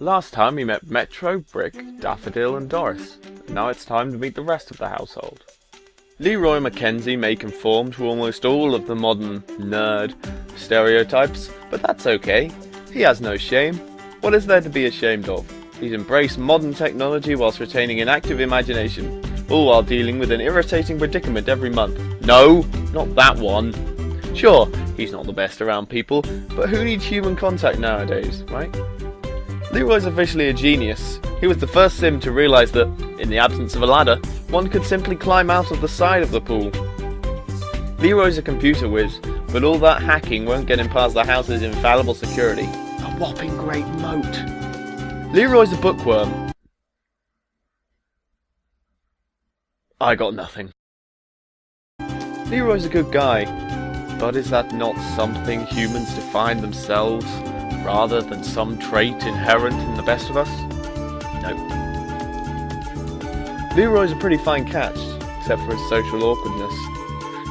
Last time we met Metro, Brick, Daffodil and Doris. Now it's time to meet the rest of the household. Leroy Mackenzie may conform to almost all of the modern nerd stereotypes, but that's okay. He has no shame. What is there to be ashamed of? He's embraced modern technology whilst retaining an active imagination, all while dealing with an irritating predicament every month. No, not that one. Sure, he's not the best around people, but who needs human contact nowadays, right? Leroy's officially a genius. He was the first sim to realise that, in the absence of a ladder, one could simply climb out of the side of the pool. Leroy's a computer whiz, but all that hacking won't get him past the house's infallible security. A whopping great moat. Leroy's a bookworm. I got nothing. Leroy's a good guy, but is that not something humans define themselves, rather than some trait inherent in the best of us? No. Leroy's a pretty fine catch, except for his social awkwardness.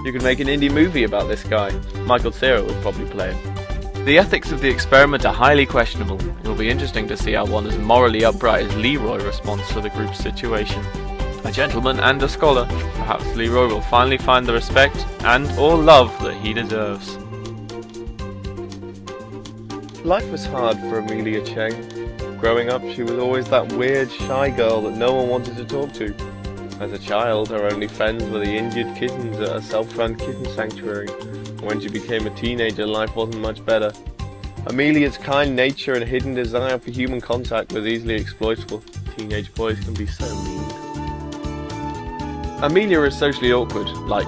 You could make an indie movie about this guy. Michael Cera would probably play it. The ethics of the experiment are highly questionable. It will be interesting to see how one as morally upright as Leroy responds to the group's situation. A gentleman and a scholar, perhaps Leroy will finally find the respect and or love that he deserves. Life was hard for Amelia Cheng. Growing up, she was always that weird, shy girl that no one wanted to talk to. As a child, her only friends were the injured kittens at a self-run kitten sanctuary. When she became a teenager, life wasn't much better. Amelia's kind nature and hidden desire for human contact was easily exploitable. Teenage boys can be so mean. Amelia is socially awkward, like,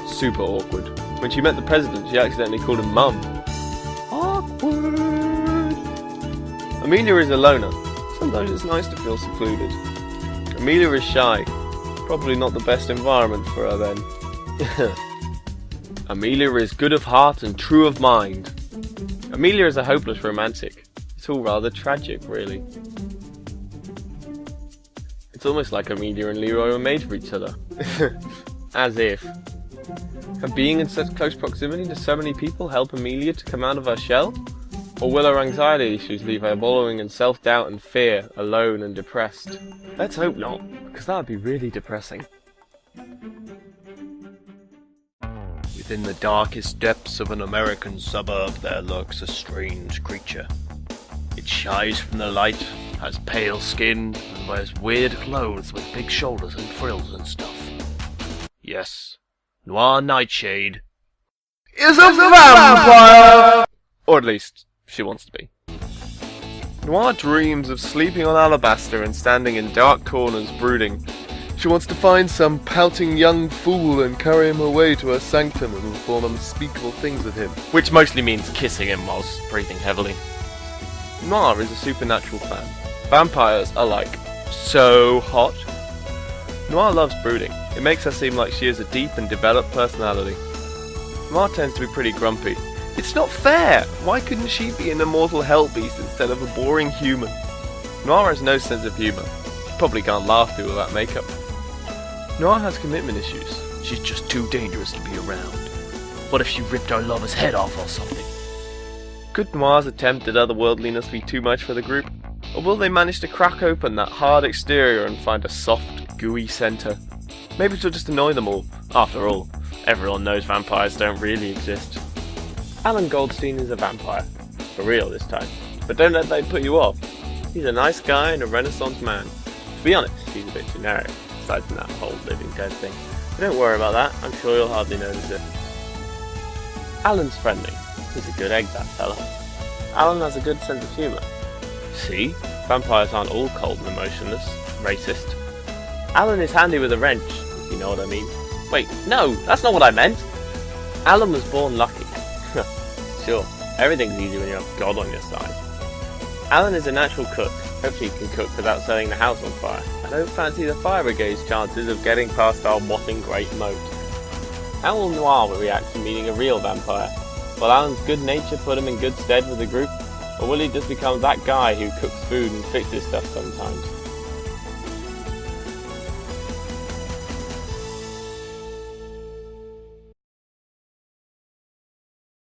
super awkward. When she met the president, she accidentally called him Mum. Awkward! Amelia is a loner. Sometimes it's nice to feel secluded. Amelia is shy. Probably not the best environment for her then. Amelia is good of heart and true of mind. Amelia is a hopeless romantic. It's all rather tragic, really. It's almost like Amelia and Leroy were made for each other. As if. Can being in such close proximity to so many people help Amelia to come out of her shell? Or will her anxiety issues leave her wallowing in self-doubt and fear, alone and depressed? Let's hope not, because that would be really depressing. Within the darkest depths of an American suburb there lurks a strange creature. It shies from the light, has pale skin, and wears weird clothes with big shoulders and frills and stuff. Yes, Noir Nightshade is a vampire! Or at least, she wants to be. Noir dreams of sleeping on alabaster and standing in dark corners brooding. She wants to find some pouting young fool and carry him away to her sanctum and perform unspeakable things with him. Which mostly means kissing him whilst breathing heavily. Noir is a supernatural fan. Vampires are like, so hot. Noir loves brooding. It makes her seem like she has a deep and developed personality. Noir tends to be pretty grumpy. It's not fair! Why couldn't she be an immortal hell beast instead of a boring human? Noir has no sense of humour. She probably can't laugh through all that makeup. Noir has commitment issues. She's just too dangerous to be around. What if she ripped our lover's head off or something? Could Noir's attempt at otherworldliness be too much for the group? Or will they manage to crack open that hard exterior and find a soft, gooey centre? Maybe she'll just annoy them all. After all, everyone knows vampires don't really exist. Alan Goldstein is a vampire. For real this time. But don't let that put you off. He's a nice guy and a Renaissance man. To be honest, he's a bit generic, aside from that whole living dead thing. But don't worry about that, I'm sure you'll hardly notice it. Alan's friendly. He's a good egg, that fella. Alan has a good sense of humour. See? Vampires aren't all cold and emotionless. Racist. Alan is handy with a wrench, if you know what I mean. Wait, no, that's not what I meant! Alan was born lucky. Sure, everything's easy when you have God on your side. Alan is a natural cook. Hopefully he can cook without setting the house on fire. I don't fancy the fire brigade's chances of getting past our whopping great moat. How will Noir react to meeting a real vampire? Will Alan's good nature put him in good stead with the group? Or will he just become that guy who cooks food and fixes stuff sometimes?